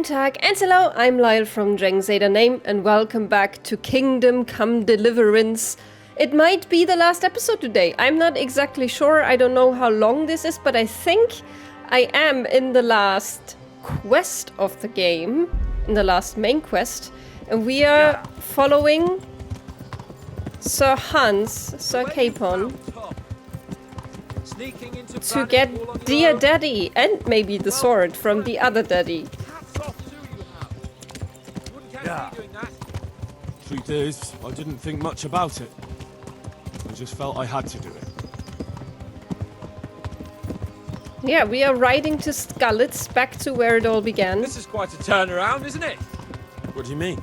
Guten Tag and hello, I'm Lyle from DragonsAteOurName and welcome back to Kingdom Come Deliverance. It might be the last episode today, I'm not exactly sure, I don't know how long this is, but I think I am in the last quest of the game, in the last main quest, and we are following Sir Capon, to get Dear Daddy and maybe the sword from the other daddy. Yeah. Truth is, I didn't think much about it. I just felt I had to do it. Yeah, we are riding to Skullets, back to where it all began. This is quite a turnaround, isn't it? What do you mean?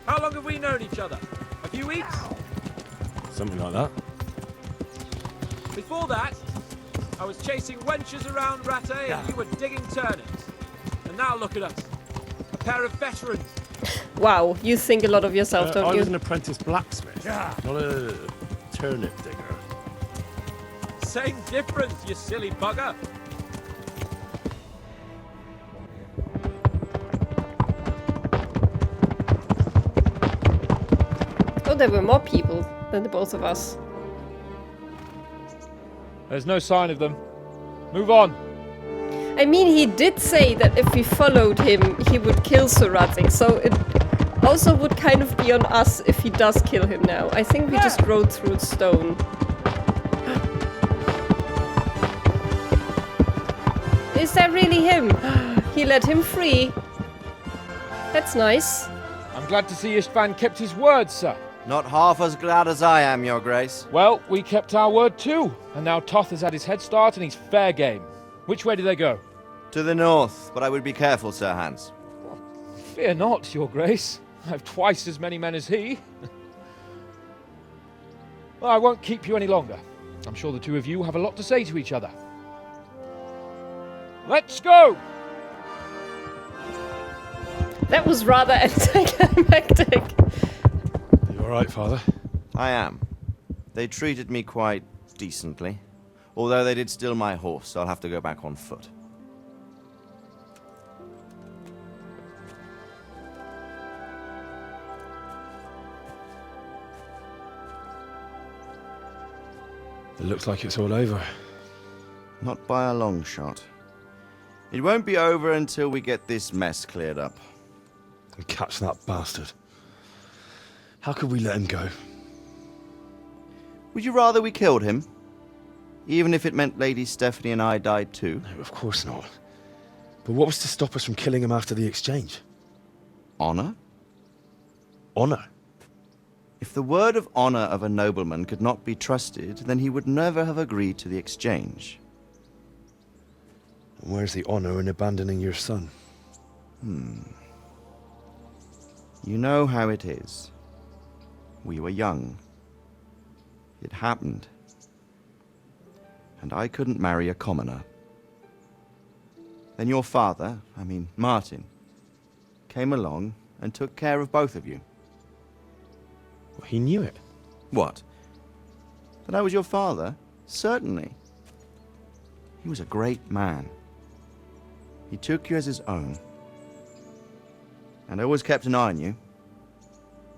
How long have we known each other? A few weeks? Something like that. Before that, I was chasing wenches around Rattay and you were digging turnips. And now look at us. A pair of veterans. Wow, you think a lot of yourself, don't I you? was an apprentice blacksmith, not a turnip digger. Same difference, you silly bugger. Oh, there were more people than the both of us. There's no sign of them. Move on. I mean, he did say that if we followed him, he would kill Suratik, so it also would kind of be on us if he does kill him now. I think we just rode through stone. Is that really him? He let him free. That's nice. I'm glad to see Istvan kept his word, sir. Not half as glad as I am, Your Grace. Well, we kept our word too. And now Toth has had his head start and he's fair game. Which way do they go? To the north, but I would be careful, Sir Hans. Fear not, Your Grace. I have twice as many men as he. Well, I won't keep you any longer. I'm sure the two of you have a lot to say to each other. Let's go! That was rather anticlimactic. You alright, Father? I am. They treated me quite decently. Although they did steal my horse, so I'll have to go back on foot. It looks like it's all over. Not by a long shot. It won't be over until we get this mess cleared up. And catch that bastard. How could we let him go? Would you rather we killed him? Even if it meant Lady Stephanie and I died too? No, of course not. But what was to stop us from killing him after the exchange? Honor? Honor? If the word of honor of a nobleman could not be trusted, then he would never have agreed to the exchange. And where's the honor in abandoning your son? You know how it is. We were young. It happened. And I couldn't marry a commoner. Then your father, Martin, came along and took care of both of you. Well, he knew it. What? That I was your father? Certainly. He was a great man. He took you as his own. And always kept an eye on you.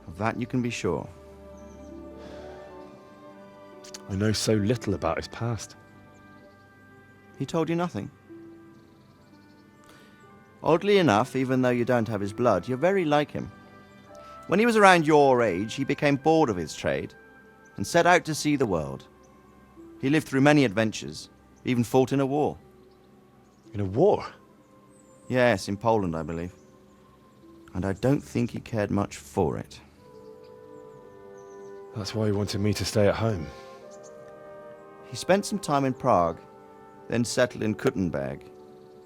Of that you can be sure. I know so little about his past. He told you nothing? Oddly enough, even though you don't have his blood, you're very like him. When he was around your age, he became bored of his trade and set out to see the world. He lived through many adventures, even fought in a war. In a war? Yes, in Poland, I believe. And I don't think he cared much for it. That's why he wanted me to stay at home. He spent some time in Prague, then settled in Kuttenberg.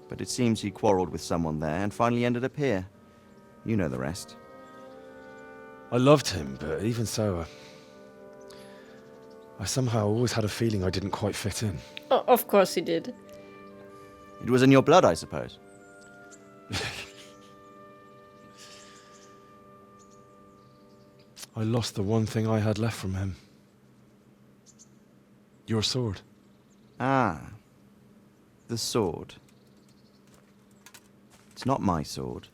But it seems he quarreled with someone there and finally ended up here. You know the rest. I loved him, but even so, I somehow always had a feeling I didn't quite fit in. Oh, of course he did. It was in your blood, I suppose. I lost the one thing I had left from him. Your sword. Ah, the sword. It's not my sword.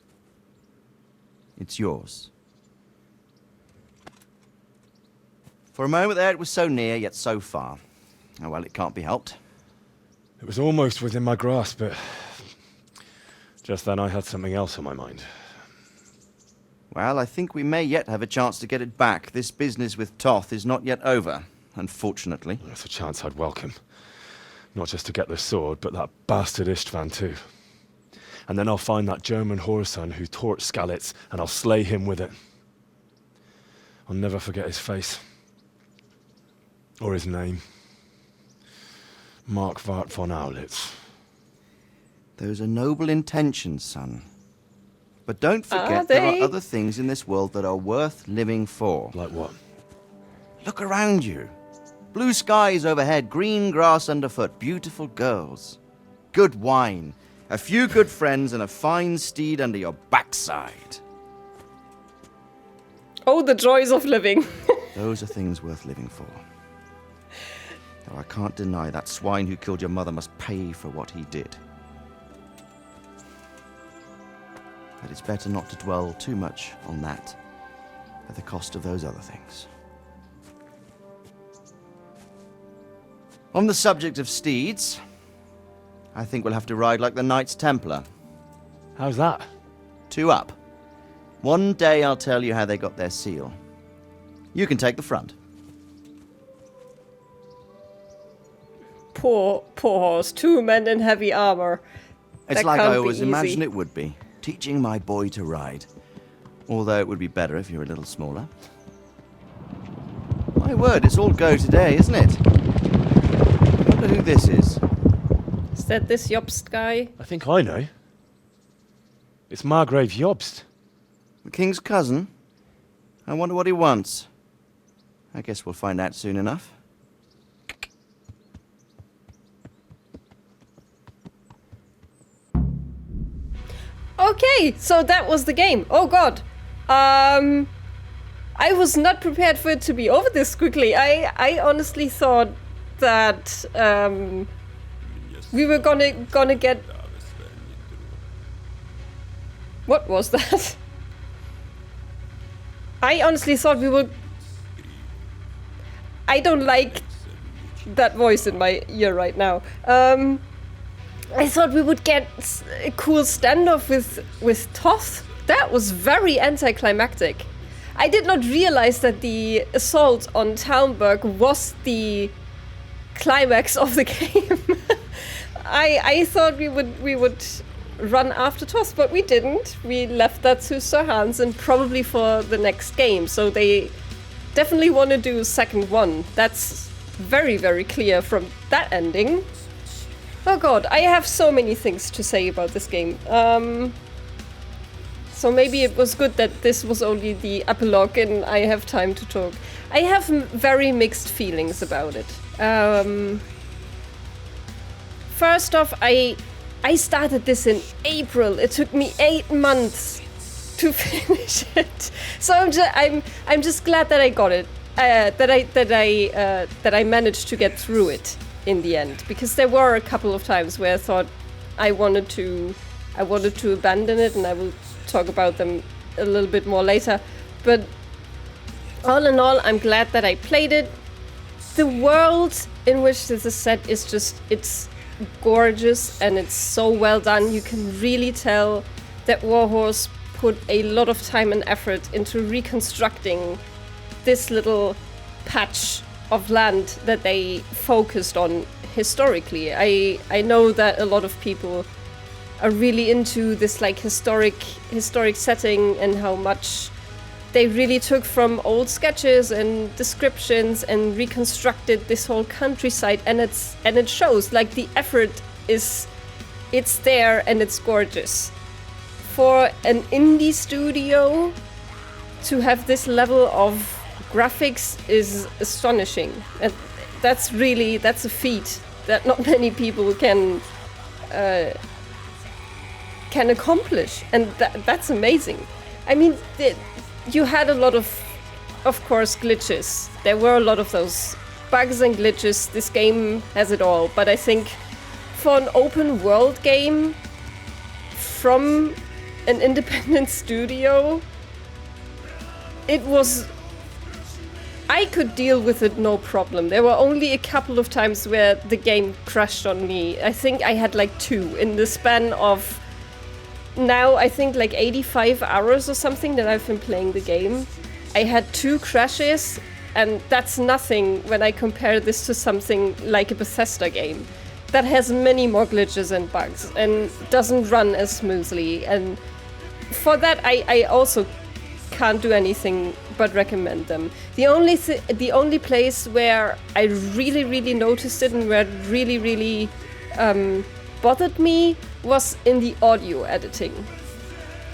It's yours. For a moment there, it was so near, yet so far. Oh, well, it can't be helped. It was almost within my grasp, but just then I had something else on my mind. Well, I think we may yet have a chance to get it back. This business with Toth is not yet over, unfortunately. That's a chance I'd welcome. Not just to get the sword, but that bastard Istvan too. And then I'll find that German whoreson who torched Skalitz, and I'll slay him with it. I'll never forget his face. Or his name. Mark Vart von Aulitz. Those are noble intentions, son. But don't forget there are other things in this world that are worth living for. Like what? Look around you. Blue skies overhead, green grass underfoot, beautiful girls. Good wine, a few good friends, and a fine steed under your backside. Oh, the joys of living. Those are things worth living for. Though I can't deny that swine who killed your mother must pay for what he did. But it's better not to dwell too much on that at the cost of those other things. On the subject of steeds, I think we'll have to ride like the Knights Templar. How's that? 2 up. One day I'll tell you how they got their seal. You can take the front. Poor horse. 2 men in heavy armor. It's That like can't I be always easy. imagined it would be. Teaching my boy to ride. Although it would be better if you were a little smaller. My word, it's all go today, isn't it? I wonder who this is. Is that this Jobst guy? I think I know. It's Margrave Jobst. The king's cousin? I wonder what he wants. I guess we'll find out soon enough. Okay, so that was the game. Oh god. I was not prepared for it to be over this quickly. I honestly thought that we were gonna get... What was that? I honestly thought we would... I don't like that voice in my ear right now. I thought we would get a cool standoff with Toth. That was very anticlimactic. I did not realize that the assault on Talmberg was the climax of the game. I thought we would run after Toth, but we didn't. We left that to Sir Hans and probably for the next game. So they definitely want to do a second one. That's very, very clear from that ending. Oh god, I have so many things to say about this game. So maybe it was good that this was only the epilogue and I have time to talk. I have very mixed feelings about it. First off, I started this in April. It took me 8 months to finish it. So I'm just glad that I got it. That I managed to get through it in the end, because there were a couple of times where I thought I wanted to abandon it, and I will talk about them a little bit more later. But all in all, I'm glad that I played it. The world in which this is set is just, it's gorgeous and it's so well done. You can really tell that Warhorse put a lot of time and effort into reconstructing this little patch of land that they focused on historically. I know that a lot of people are really into this like historic setting and how much they really took from old sketches and descriptions and reconstructed this whole countryside, and it shows. Like, the effort it's there and it's gorgeous. For an indie studio to have this level of graphics is astonishing. And that's a feat that not many people can accomplish, and that's amazing. I mean, you had a lot of course, glitches. There were a lot of those bugs and glitches. This game has it all, but I think for an open world game, from an independent studio, I could deal with it no problem. There were only a couple of times where the game crashed on me. I think I had like 2 in the span of now, I think like 85 hours or something that I've been playing the game. I had 2 crashes, and that's nothing when I compare this to something like a Bethesda game that has many more glitches and bugs and doesn't run as smoothly. And for that, I also can't do anything but recommend them. The only place where I really noticed it and where it really bothered me was in the audio editing,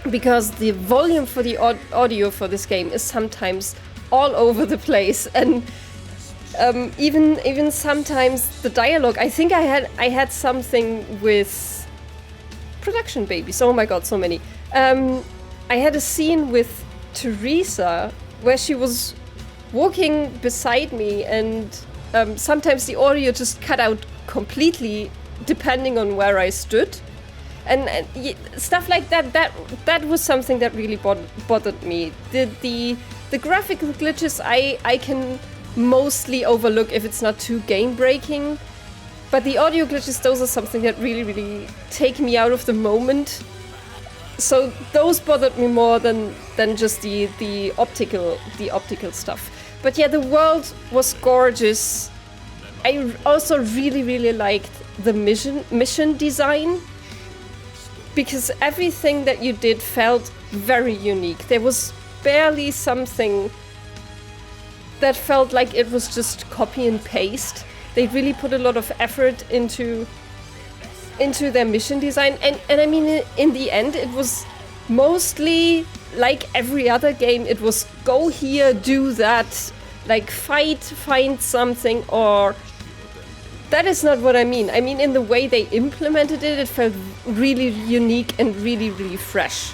because the volume for the audio for this game is sometimes all over the place, and even sometimes the dialogue. I think I had something with production babies. Oh my god, so many. I had a scene with Teresa where she was walking beside me, and sometimes the audio just cut out completely depending on where I stood, and stuff like that. That was something that really bothered me. The graphical glitches I can mostly overlook if it's not too game breaking, but the audio glitches, those are something that really take me out of the moment. So those bothered me more than just the optical stuff. But yeah, the world was gorgeous. I also really liked the mission design, because everything that you did felt very unique. There was barely something that felt like it was just copy and paste. They really put a lot of effort into their mission design, and I mean, in the end, it was mostly like every other game. It was go here, do that, like find something, or that is not what I mean. I mean, in the way they implemented it, it felt really unique and really fresh,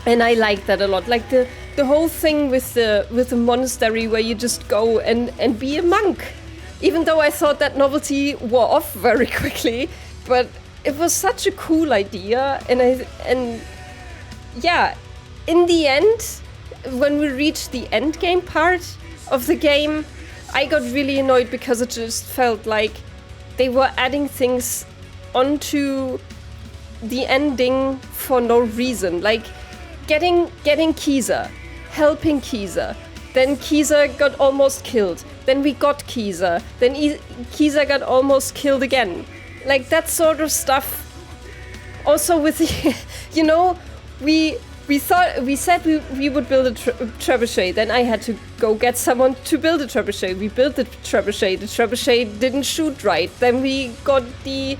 and I liked that a lot. Like the whole thing with the monastery where you just go and be a monk, even though I thought that novelty wore off very quickly. But it was such a cool idea, and yeah, in the end, when we reached the end game part of the game, I got really annoyed because it just felt like they were adding things onto the ending for no reason. Like getting Kiza, helping Kiza, then Kiza got almost killed, then we got Kiza, then Kiza got almost killed again. Like that sort of stuff. Also with the, you know, we said we would build a trebuchet. Then I had to go get someone to build a trebuchet. We built the trebuchet. The trebuchet didn't shoot right. Then we got the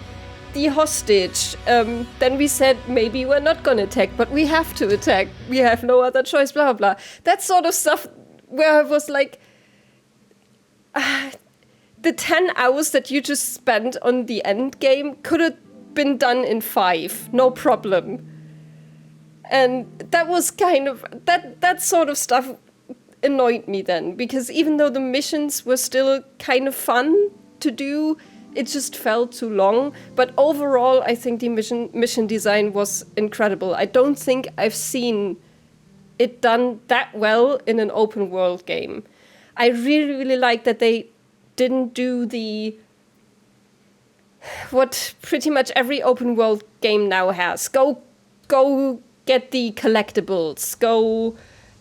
hostage. Then we said maybe we're not gonna attack, but we have to attack. We have no other choice. Blah blah blah. That sort of stuff where I was like. The 10 hours that you just spent on the end game could have been done in 5, no problem. And that was kind of, that sort of stuff annoyed me then, because even though the missions were still kind of fun to do, it just felt too long. But overall, I think the mission design was incredible. I don't think I've seen it done that well in an open world game. I really like that they didn't do what pretty much every open world game now has. Go get the collectibles. Go,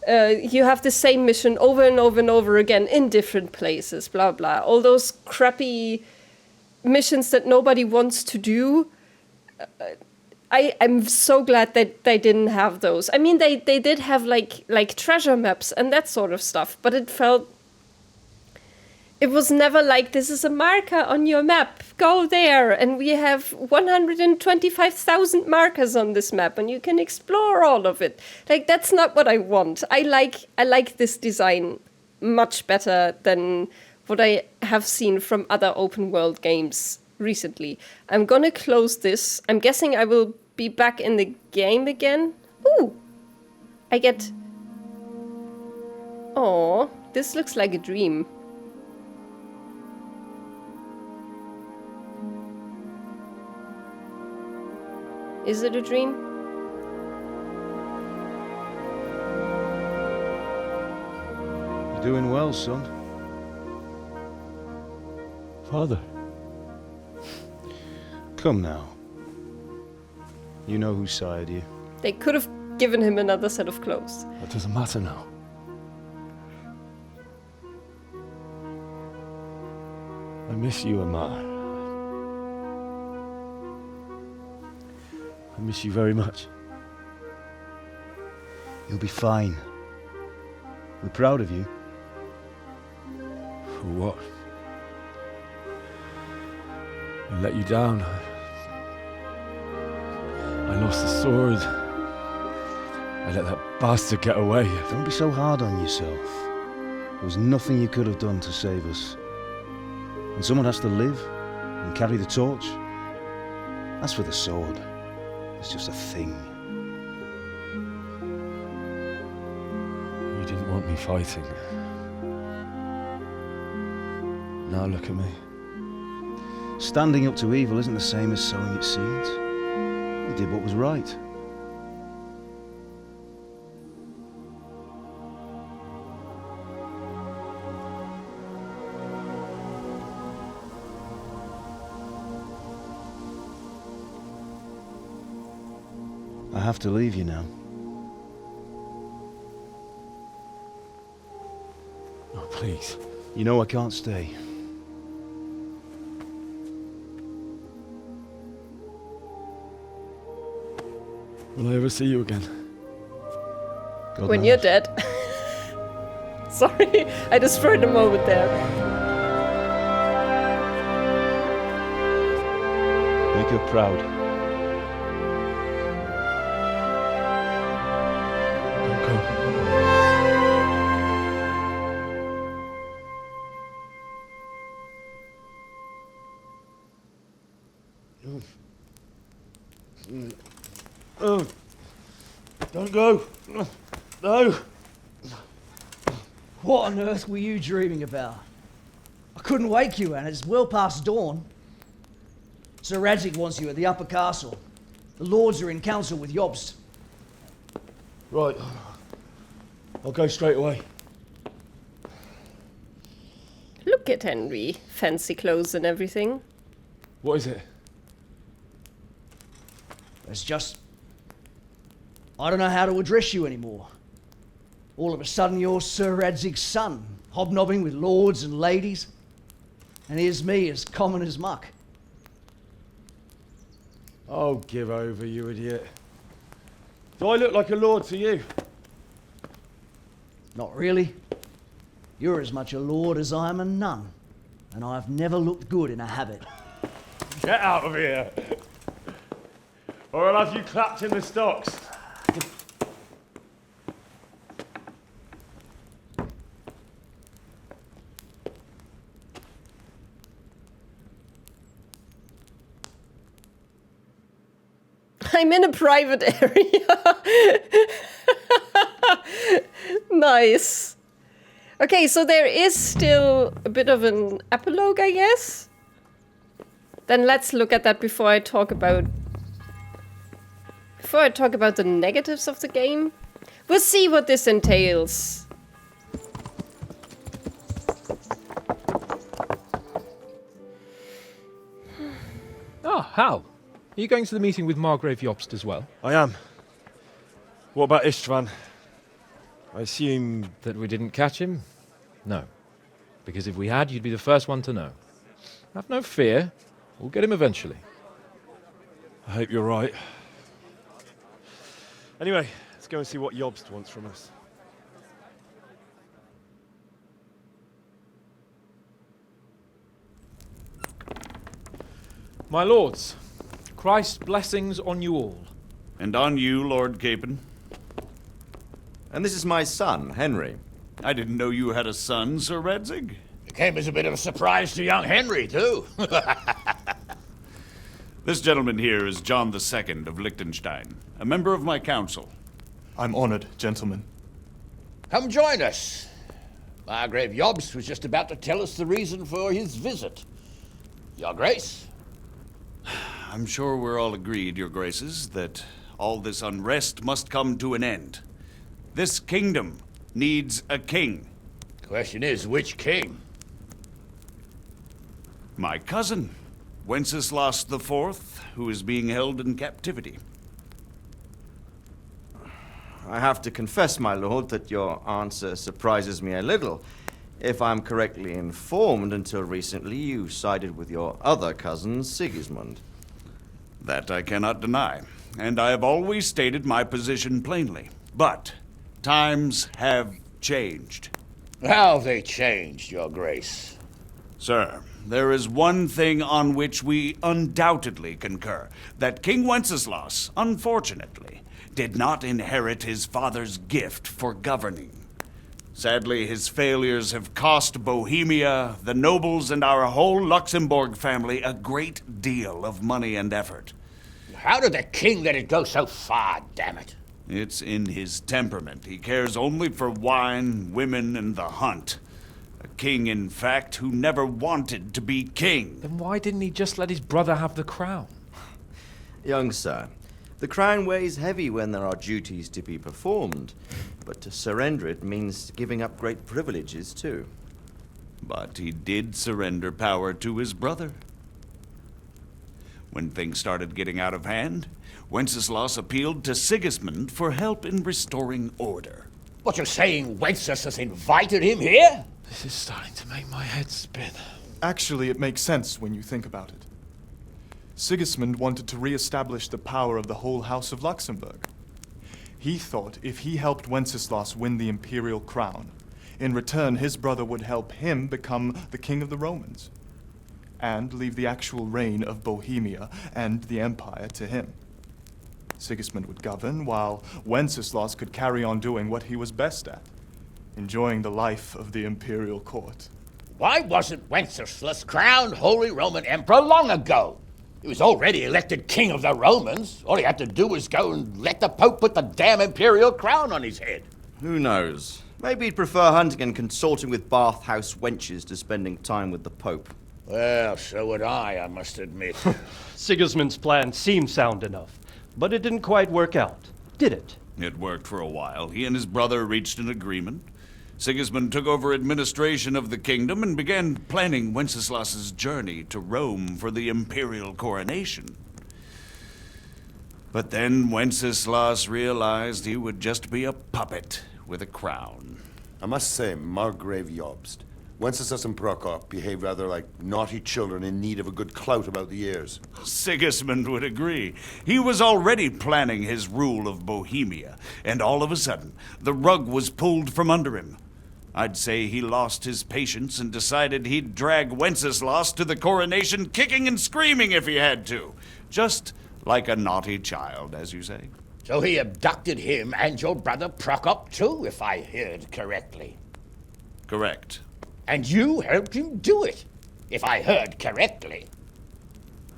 you have the same mission over and over again in different places, blah, blah. All those crappy missions that nobody wants to do. I'm so glad that they didn't have those. I mean, they did have like treasure maps and that sort of stuff, but it was never like, this is a marker on your map, go there, and we have 125,000 markers on this map, and you can explore all of it. Like, that's not what I want. I like this design much better than what I have seen from other open world games recently. I'm gonna close this. I'm guessing I will be back in the game again. Ooh! I get... Oh, this looks like a dream. Is it a dream? You're doing well, son. Father. Come now. You know who sired you. They could have given him another set of clothes. That doesn't matter now. I miss you, Amar. I miss you very much. You'll be fine. We're proud of you. For what? I let you down. I lost the sword. I let that bastard get away. Don't be so hard on yourself. There was nothing you could have done to save us. And someone has to live and carry the torch. As for the sword, it's just a thing. You didn't want me fighting. Now look at me. Standing up to evil isn't the same as sowing its seeds. You did what was right. I have to leave you now. Oh, please. You know I can't stay. Will I ever see you again? God When knows. you're dead. Sorry, I destroyed the moment there. Make her proud. Don't go. Oh, don't go. No. What on earth were you dreaming about? I couldn't wake you, and it's well past dawn. Sir Radzig wants you at the upper castle. The lords are in council with Jobst. Right. I'll go straight away. Look at Henry. Fancy clothes and everything. What is it? It's just... I don't know how to address you anymore. All of a sudden you're Sir Radzig's son, hobnobbing with lords and ladies. And here's me, as common as muck. Oh, give over, you idiot. Do I look like a lord to you? Not really. You're as much a lord as I am a nun. And I've never looked good in a habit. Get out of here. Or I'll have you clapped in the stocks. I'm in a private area. Nice. Okay, so there is still a bit of an epilogue, I guess. Then let's look at that before I talk about the negatives of the game. We'll see what this entails. Ah, Hal. Are you going to the meeting with Margrave Jobst as well? I am. What about Istvan? I assume... That we didn't catch him? No. Because if we had, you'd be the first one to know. Have no fear. We'll get him eventually. I hope you're right. Anyway, let's go and see what Jobst wants from us. My lords, Christ's blessings on you all. And on you, Lord Capon. And this is my son, Henry. I didn't know you had a son, Sir Radzig. It came as a bit of a surprise to young Henry, too. This gentleman here is John II of Liechtenstein, a member of my council. I'm honored, gentlemen. Come join us. Margrave Jobst was just about to tell us the reason for his visit. Your Grace? I'm sure we're all agreed, Your Graces, that all this unrest must come to an end. This kingdom needs a king. Question is, which king? My cousin, Wenceslas IV, who is being held in captivity. I have to confess, my lord, that your answer surprises me a little. If I'm correctly informed, until recently you sided with your other cousin, Sigismund. That I cannot deny, and I have always stated my position plainly. But times have changed. How have they changed, Your Grace? Sir, there is one thing on which we undoubtedly concur, that King Wenceslas, unfortunately, did not inherit his father's gift for governing. Sadly, his failures have cost Bohemia, the nobles, and our whole Luxembourg family a great deal of money and effort. How did the king let it go so far, damn it? It's in his temperament. He cares only for wine, women, and the hunt. A king, in fact, who never wanted to be king. Then why didn't he just let his brother have the crown? Young sir, the crown weighs heavy when there are duties to be performed, but to surrender it means giving up great privileges too. But he did surrender power to his brother. When things started getting out of hand, Wenceslas appealed to Sigismund for help in restoring order. What, you're saying Wenceslas invited him here? This is starting to make my head spin. Actually, it makes sense when you think about it. Sigismund wanted to re-establish the power of the whole House of Luxembourg. He thought if he helped Wenceslas win the imperial crown, in return his brother would help him become the king of the Romans, and leave the actual reign of Bohemia and the empire to him. Sigismund would govern, while Wenceslas could carry on doing what he was best at, enjoying the life of the imperial court. Why wasn't Wenceslas crowned Holy Roman Emperor long ago? He was already elected king of the Romans. All he had to do was go and let the Pope put the damn imperial crown on his head. Who knows? Maybe he'd prefer hunting and consorting with bathhouse wenches to spending time with the Pope. Well, so would I must admit. Sigismund's plan seemed sound enough, but it didn't quite work out, did it? It worked for a while. He and his brother reached an agreement. Sigismund took over administration of the kingdom and began planning Wenceslas's journey to Rome for the imperial coronation. But then Wenceslas realized he would just be a puppet with a crown. I must say, Margrave Jobst, Wenceslas and Prokop behave rather like naughty children in need of a good clout about the ears. Sigismund would agree. He was already planning his rule of Bohemia, and all of a sudden, the rug was pulled from under him. I'd say he lost his patience and decided he'd drag Wenceslas to the coronation kicking and screaming if he had to. Just like a naughty child, as you say. So he abducted him and your brother Prokop too, if I heard correctly. Correct. And you helped him do it, if I heard correctly.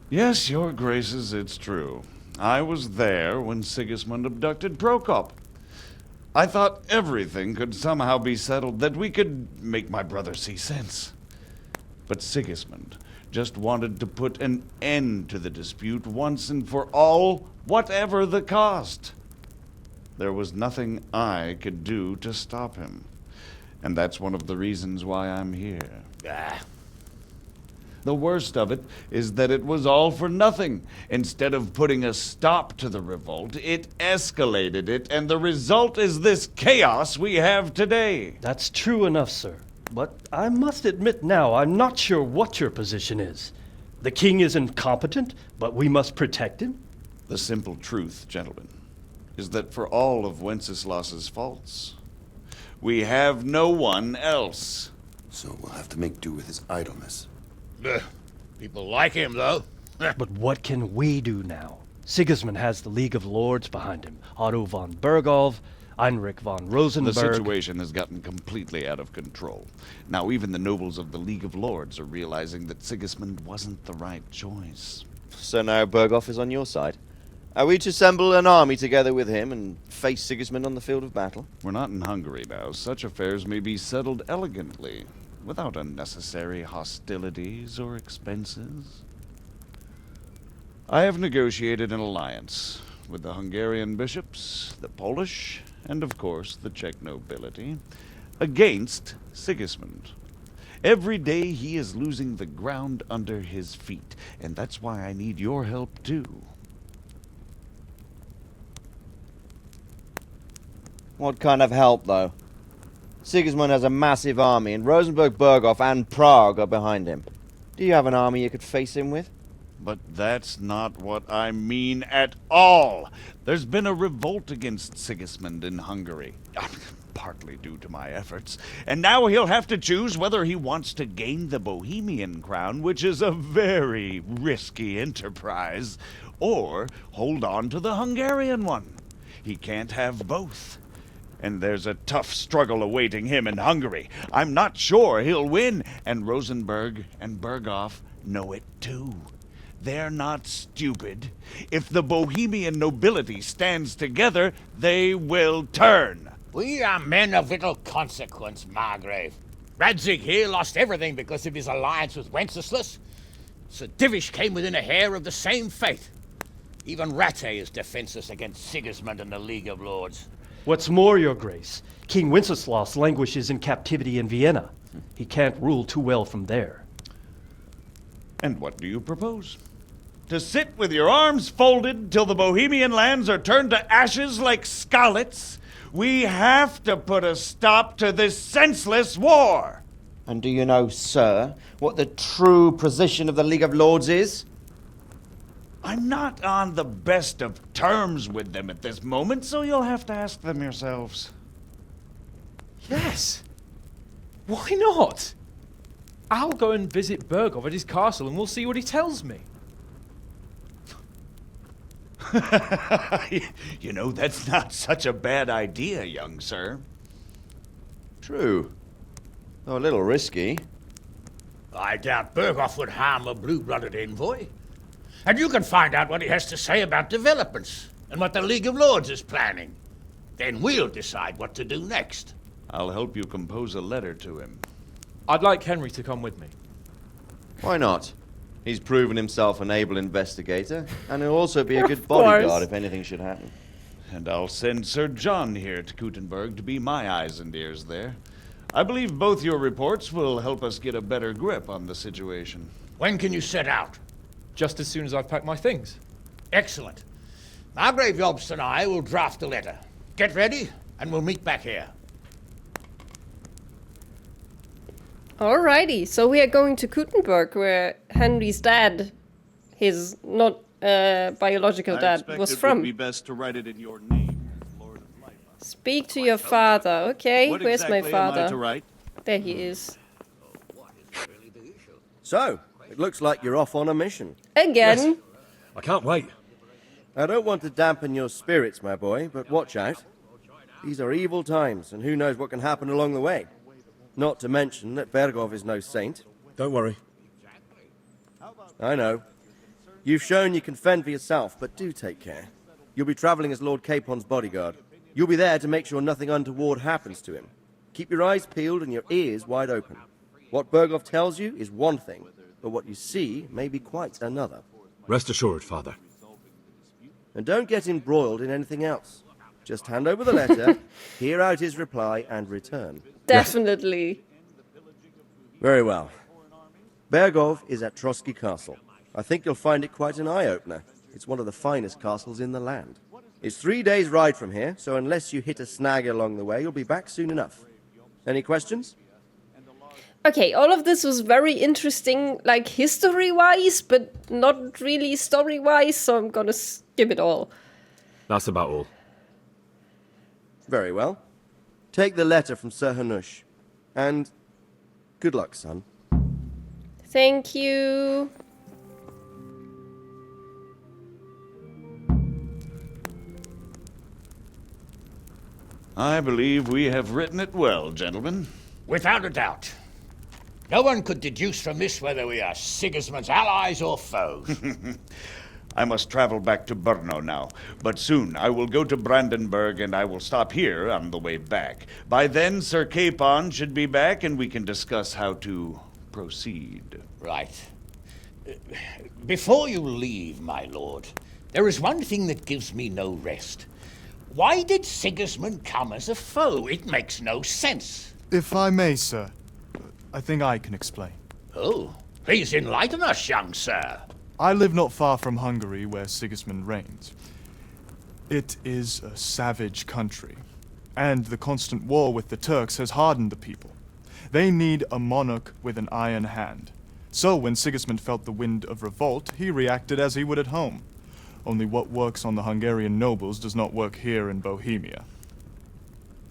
Yes, Your Graces, it's true. I was there when Sigismund abducted Prokop. I thought everything could somehow be settled, that we could make my brother see sense. But Sigismund just wanted to put an end to the dispute once and for all, whatever the cost. There was nothing I could do to stop him. And that's one of the reasons why I'm here. The worst of it is that it was all for nothing. Instead of putting a stop to the revolt, it escalated it, and the result is this chaos we have today. That's true enough, sir. But I must admit now, I'm not sure what your position is. The king is incompetent, but we must protect him? The simple truth, gentlemen, is that for all of Wenceslas's faults, we have no one else. So we'll have to make do with his idleness. People like him, though. But what can we do now? Sigismund has the League of Lords behind him. Otto von Bergolf, Heinrich von Rosenberg. The situation has gotten completely out of control. Now even the nobles of the League of Lords are realizing that Sigismund wasn't the right choice. So now Bergolf is on your side. Are we to assemble an army together with him and face Sigismund on the field of battle? We're not in Hungary now. Such affairs may be settled elegantly, without unnecessary hostilities or expenses. I have negotiated an alliance with the Hungarian bishops, the Polish, and of course the Czech nobility, against Sigismund. Every day he is losing the ground under his feet, and that's why I need your help too. What kind of help, though? Sigismund has a massive army, and Rosenborg, Berghof, and Prague are behind him. Do you have an army you could face him with? But that's not what I mean at all. There's been a revolt against Sigismund in Hungary, partly due to my efforts, and now he'll have to choose whether he wants to gain the Bohemian crown, which is a very risky enterprise, or hold on to the Hungarian one. He can't have both. And there's a tough struggle awaiting him in Hungary. I'm not sure he'll win, and Rosenborg and Berghof know it too. They're not stupid. If the Bohemian nobility stands together, they will turn. We are men of little consequence, Margrave. Radzig here lost everything because of his alliance with Wenceslas. Sir Divish came within a hair of the same fate. Even Rattay is defenseless against Sigismund and the League of Lords. What's more, Your Grace, King Wenceslas languishes in captivity in Vienna. He can't rule too well from there. And what do you propose? To sit with your arms folded till the Bohemian lands are turned to ashes like Skalitz? We have to put a stop to this senseless war! And do you know, sir, what the true position of the League of Lords is? I'm not on the best of terms with them at this moment, so you'll have to ask them yourselves. Yes. Why not? I'll go and visit Berghof at his castle and we'll see what he tells me. You know, that's not such a bad idea, young sir. True. Though a little risky. I doubt Berghof would harm a blue-blooded envoy. And you can find out what he has to say about developments and what the League of Lords is planning. Then we'll decide what to do next. I'll help you compose a letter to him. I'd like Henry to come with me. Why not? He's proven himself an able investigator, and he'll also be a good Of bodyguard course. if anything should happen. And I'll send Sir John here to Kuttenberg to be my eyes and ears there. I believe both your reports will help us get a better grip on the situation. When can you set out? Just as soon as I've packed my things. Excellent. Margrave Jobst and I will draft a letter. Get ready, and we'll meet back here. Alrighty, so we are going to Kuttenberg, where Henry's dad, his not biological dad, was from. It would be best to write it in your name, Lord of Life. Speak to your father. Okay, What where's my exactly am I father? to write? There he is. So, it looks like you're off on a mission. Again. I can't wait. I don't want to dampen your spirits, my boy, but watch out. These are evil times, and who knows what can happen along the way. Not to mention that Berghof is no saint. Don't worry. I know. You've shown you can fend for yourself, but do take care. You'll be traveling as Lord Capon's bodyguard. You'll be there to make sure nothing untoward happens to him. Keep your eyes peeled and your ears wide open. What Berghof tells you is one thing, but what you see may be quite another. Rest assured, Father. And don't get embroiled in anything else. Just hand over the letter, hear out his reply, and return. Definitely. Very well. Berghof is at Trotsky Castle. I think you'll find it quite an eye-opener. It's one of the finest castles in the land. It's 3 days' ride from here, so unless you hit a snag along the way, you'll be back soon enough. Any questions? Okay, all of this was very interesting, like history-wise, but not really story-wise, so I'm gonna skip it all. That's about all. Very well. Take the letter from Sir Hanush. And good luck, son. Thank you. I believe we have written it well, gentlemen. Without a doubt. No one could deduce from this whether we are Sigismund's allies or foes. I must travel back to Brno now, but soon I will go to Brandenburg and I will stop here on the way back. By then, Sir Capon should be back and we can discuss how to proceed. Right. Before you leave, my lord, there is one thing that gives me no rest. Why did Sigismund come as a foe? It makes no sense. If I may, sir, I think I can explain. Oh, please enlighten us, young sir. I live not far from Hungary, where Sigismund reigns. It is a savage country, and the constant war with the Turks has hardened the people. They need a monarch with an iron hand. So when Sigismund felt the wind of revolt, he reacted as he would at home. Only what works on the Hungarian nobles does not work here in Bohemia.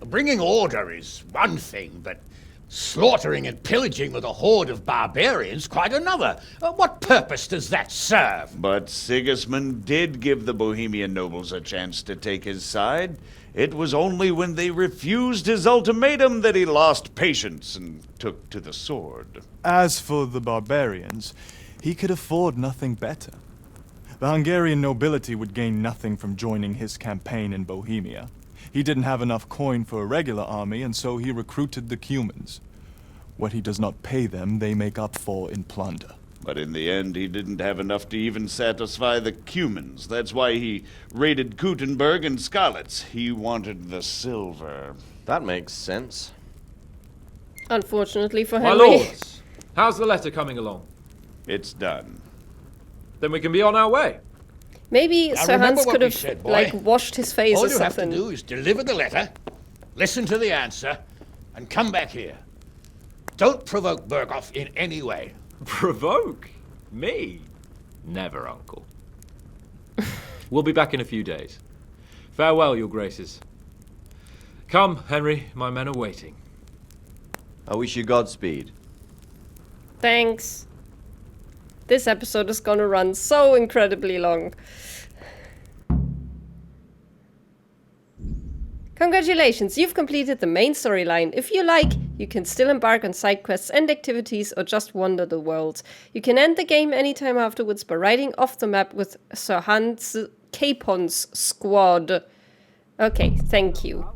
Bringing order is one thing, but slaughtering and pillaging with a horde of barbarians quite another. What purpose does that serve? But Sigismund did give the Bohemian nobles a chance to take his side. It was only when they refused his ultimatum that he lost patience and took to the sword. As for the barbarians, he could afford nothing better. The Hungarian nobility would gain nothing from joining his campaign in Bohemia. He didn't have enough coin for a regular army, and so he recruited the Cumans. What he does not pay them, they make up for in plunder. But in the end, he didn't have enough to even satisfy the Cumans. That's why he raided Kuttenberg and Skalitz. He wanted the silver. That makes sense. Unfortunately for My Henry. lords, how's the letter coming along? It's done. Then we can be on our way. Maybe Now Sir remember Hans what could we have, said, boy. like, washed his face All or you have to something. do is deliver the letter, listen to the answer, and come back here. Don't provoke Berghoff in any way. Provoke? Me? Never, Uncle. We'll be back in a few days. Farewell, your graces. Come, Henry, my men are waiting. I wish you Godspeed. Thanks. This episode is gonna run so incredibly long. Congratulations, you've completed the main storyline. If you like, you can still embark on side quests and activities or just wander the world. You can end the game anytime afterwards by riding off the map with Sir Hans Capon's squad. Okay, thank you.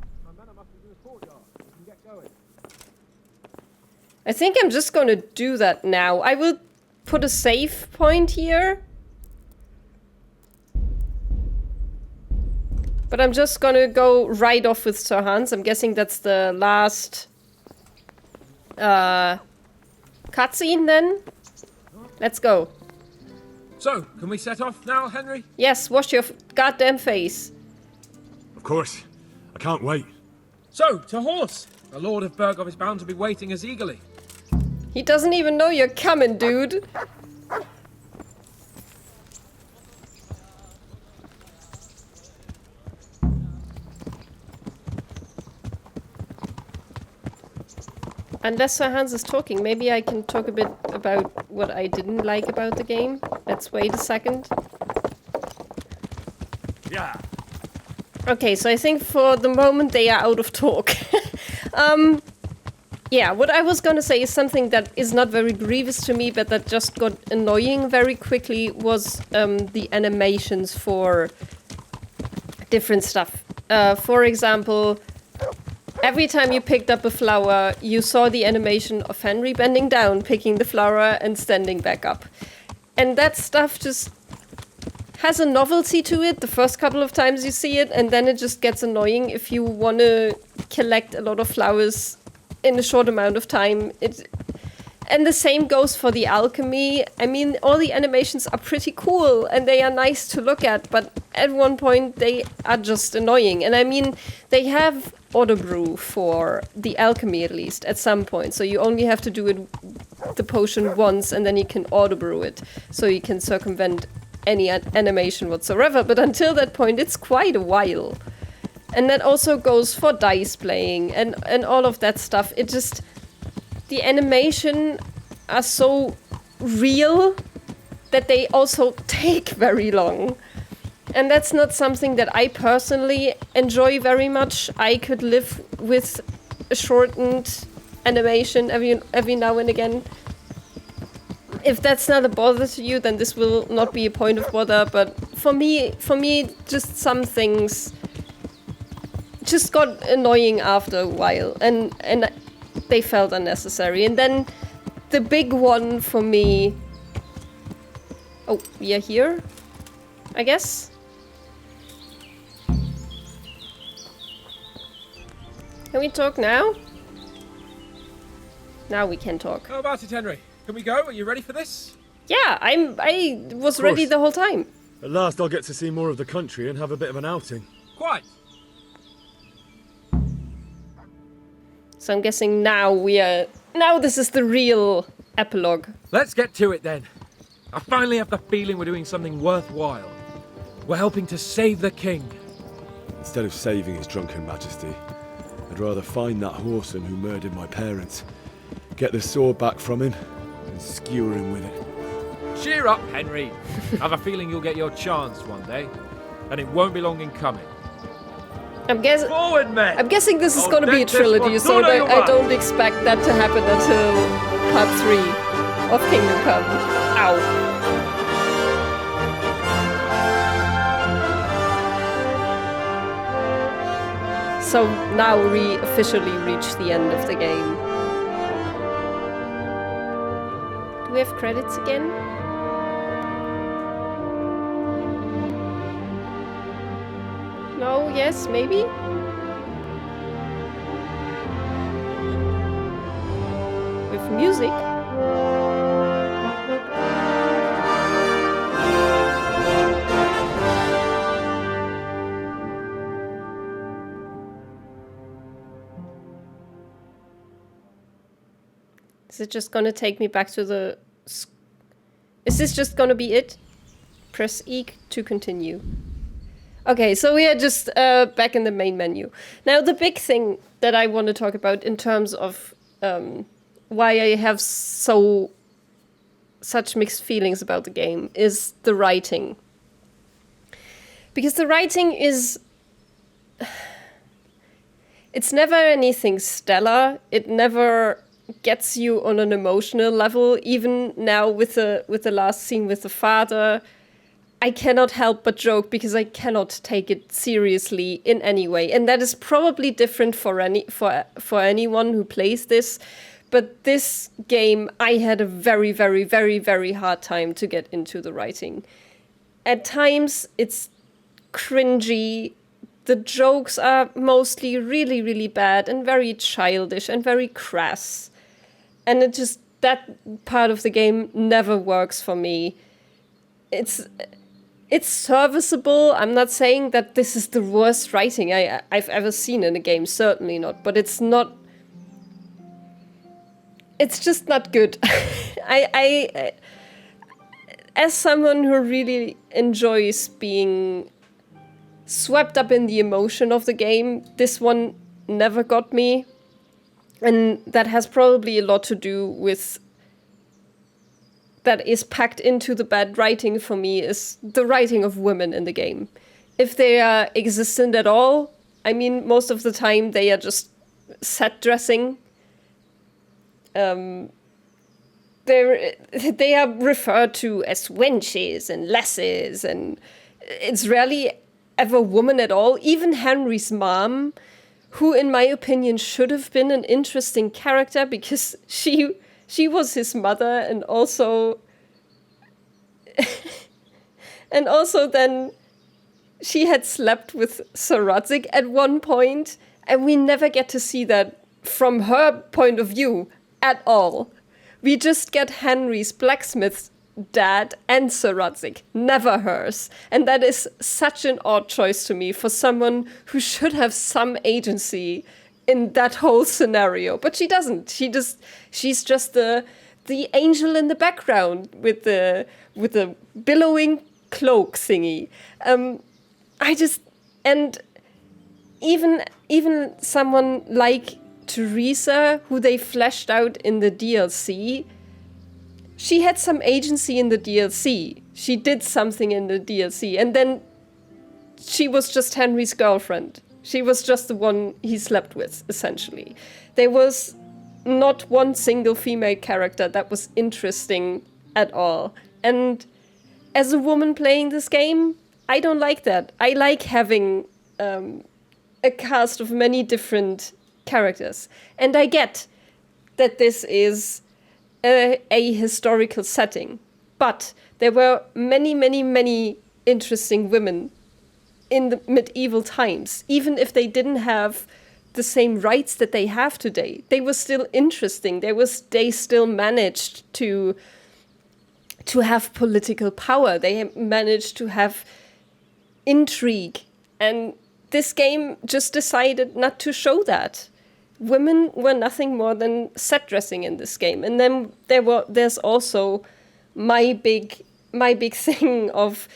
I think I'm just gonna do that now. I will put a save point here. But I'm just gonna go right off with Sir Hans. I'm guessing that's the last cutscene then. Let's go. So, can we set off now, Henry? Yes, wash your goddamn face. Of course. I can't wait. So, to horse! The Lord of Berghoff is bound to be waiting as eagerly. He doesn't even know you're coming, dude. Unless Sir Hans is talking, maybe I can talk a bit about what I didn't like about the game. Let's wait a second. Yeah. Okay, so I think for the moment they are out of talk. Yeah, what I was gonna say is something that is not very grievous to me, but that just got annoying very quickly, was the animations for different stuff. For example, every time you picked up a flower, you saw the animation of Henry bending down, picking the flower, and standing back up. And that stuff just has a novelty to it the first couple of times you see it, and then it just gets annoying if you want to collect a lot of flowers in a short amount of time. And the same goes for the alchemy. I mean, all the animations are pretty cool and they are nice to look at, but at one point they are just annoying. And I mean, they have auto brew for the alchemy at least at some point, so you only have to do it the potion once and then you can auto brew it, so you can circumvent any animation whatsoever. But until that point, it's quite a while. And that also goes for dice playing and all of that stuff. It just, the animation are so real that they also take very long. And that's not something that I personally enjoy very much. I could live with a shortened animation every now and again. If that's not a bother to you, then this will not be a point of bother. But for me, just some things just got annoying after a while, and they felt unnecessary. And then the big one for me Oh, we are here, I guess. Can we talk now? Now we can talk. How about it, Henry? Can we go? Are you ready for this? Yeah, I was ready the whole time. At last I'll get to see more of the country and have a bit of an outing. Quite. So I'm guessing now this is the real epilogue. Let's get to it then. I finally have the feeling we're doing something worthwhile. We're helping to save the king. Instead of saving his drunken majesty, I'd rather find that whoreson who murdered my parents, get the sword back from him, and skewer him with it. Cheer up, Henry. I have a feeling you'll get your chance one day, and it won't be long in coming. Forward, men! I'm guessing this is going to be a trilogy, so I don't expect that to happen until part 3 of Kingdom Come. Ow. So now we officially reach the end of the game. Do we have credits again? No, yes, maybe? With music? Is it just gonna take me back to the... Is this just gonna be it? Press E to continue. Okay, so we are just back in the main menu. Now, the big thing that I want to talk about in terms of why I have such mixed feelings about the game is the writing. Because the writing is... It's never anything stellar. It never gets you on an emotional level. Even now with the last scene with the father... I cannot help but joke because I cannot take it seriously in any way. And that is probably different for anyone who plays this. But this game, I had a very, very, very, very hard time to get into the writing. At times, it's cringy. The jokes are mostly really, really bad and very childish and very crass. And that part of the game never works for me. It's serviceable. I'm not saying that this is the worst writing I've ever seen in a game, certainly not. But it's not... It's just not good. I as someone who really enjoys being swept up in the emotion of the game, this one never got me. And that has probably a lot to do with... that is packed into the bad writing for me is the writing of women in the game. If they are existent at all, I mean, most of the time they are just set dressing. They are referred to as wenches and lasses, and it's rarely ever woman at all. Even Henry's mom, who in my opinion should have been an interesting character because she was his mother, and also then she had slept with Sir Rudzik at one point, and we never get to see that from her point of view at all. We just get Henry's blacksmith's dad and Sir Rudzik, never hers. And that is such an odd choice to me for someone who should have some agency in that whole scenario. But she doesn't. She's just the angel in the background with the billowing cloak thingy. Even someone like Teresa, who they fleshed out in the DLC, she had some agency in the DLC. She did something in the DLC, and then she was just Henry's girlfriend. She was just the one he slept with, essentially. There was not one single female character that was interesting at all. And as a woman playing this game, I don't like that. I like having a cast of many different characters. And I get that this is a historical setting. But there were many, many, many interesting women in the medieval times. Even if they didn't have the same rights that they have today, they were still interesting. They still managed to have political power. They managed to have intrigue. And this game just decided not to show that. Women were nothing more than set dressing in this game. And then there's also my big thing of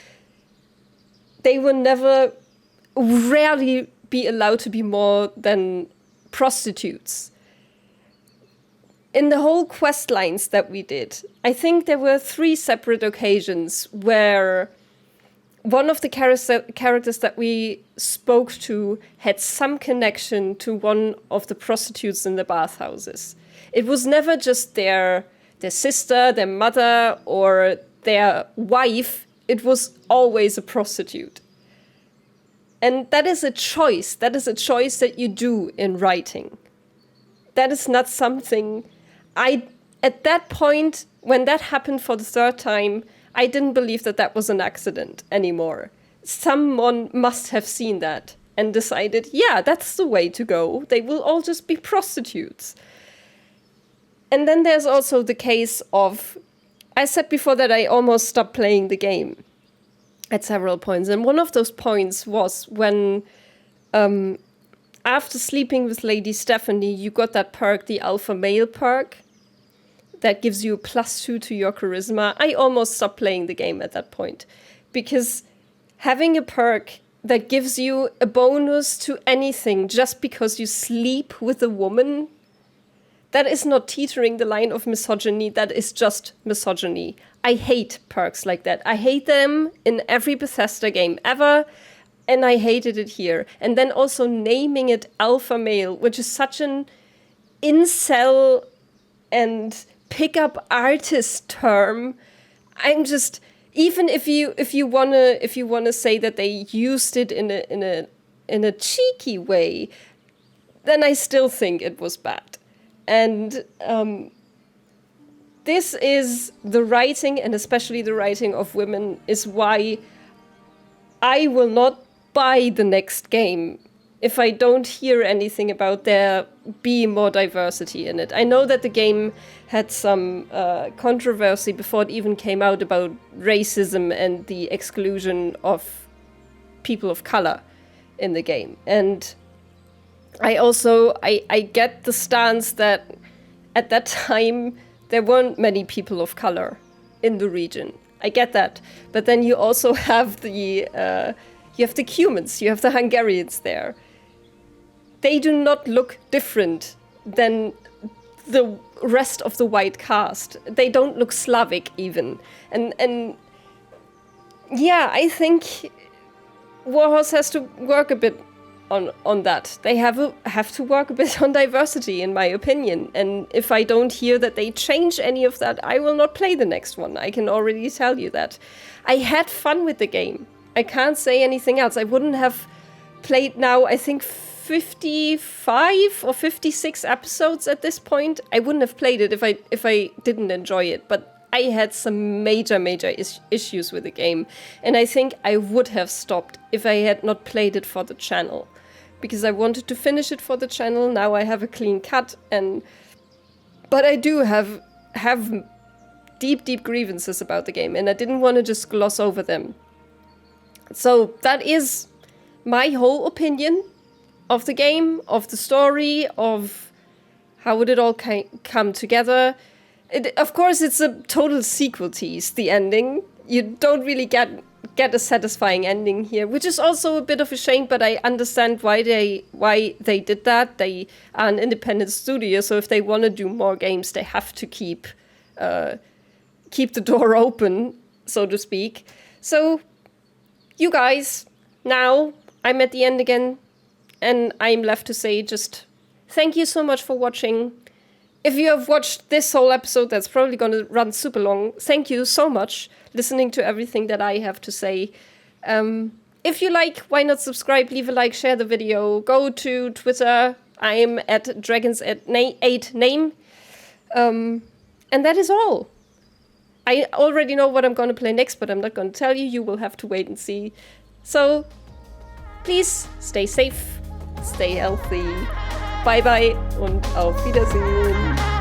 they were rarely be allowed to be more than prostitutes. In the whole quest lines that we did, I think there were 3 separate occasions where one of the characters that we spoke to had some connection to one of the prostitutes in the bathhouses. It was never just their sister, their mother, or their wife. It was always a prostitute. And that is a choice. That is a choice that you do in writing. That is not something at that point, when that happened for the 3rd time, I didn't believe that was an accident anymore. Someone must have seen that and decided, yeah, that's the way to go. They will all just be prostitutes. And then there's also the case of, I said before that I almost stopped playing the game at several points. And one of those points was when, after sleeping with Lady Stephanie, you got that perk, the alpha male perk, that gives you a +2 to your charisma. I almost stopped playing the game at that point, because having a perk that gives you a bonus to anything just because you sleep with a woman, that is not teetering the line of misogyny, that is just misogyny. I hate perks like that. I hate them in every Bethesda game ever, and I hated it here. And then also naming it alpha male, which is such an incel and pickup artist term. I'm just, even if you wanna say that they used it in a cheeky way, then I still think it was bad. And this is the writing, and especially the writing of women, is why I will not buy the next game if I don't hear anything about there being more diversity in it. I know that the game had some controversy before it even came out about racism and the exclusion of people of color in the game. And I get the stance that at that time there weren't many people of color in the region. I get that. But then you also have the Cumans, you have the Hungarians there. They do not look different than the rest of the white cast. They don't look Slavic even. And yeah, I think Warhorse has to work a bit on that. They have to work a bit on diversity, in my opinion. And if I don't hear that they change any of that, I will not play the next one. I can already tell you that. I had fun with the game. I can't say anything else. I wouldn't have played now, I think, 55 or 56 episodes at this point. I wouldn't have played it if I didn't enjoy it. But I had some major issues with the game. And I think I would have stopped if I had not played it for the channel. Because I wanted to finish it for the channel. Now I have a clean cut. But I do have deep grievances about the game. And I didn't want to just gloss over them. So that is my whole opinion of the game, of the story, of how would it all come together. Of course, it's a total sequel tease, the ending. You don't really get a satisfying ending here, which is also a bit of a shame, but I understand why they did that. They are an independent studio, so if they want to do more games, they have to keep the door open, so to speak. So, you guys, now I'm at the end again. And I'm left to say just thank you so much for watching. If you have watched this whole episode, that's probably going to run super long. Thank you so much listening to everything that I have to say. If you like, why not subscribe, leave a like, share the video. Go to Twitter. I'm at DragonsAteOurName. And that is all. I already know what I'm going to play next, but I'm not going to tell you. You will have to wait and see. So, please stay safe, stay healthy. Bye bye und auf Wiedersehen.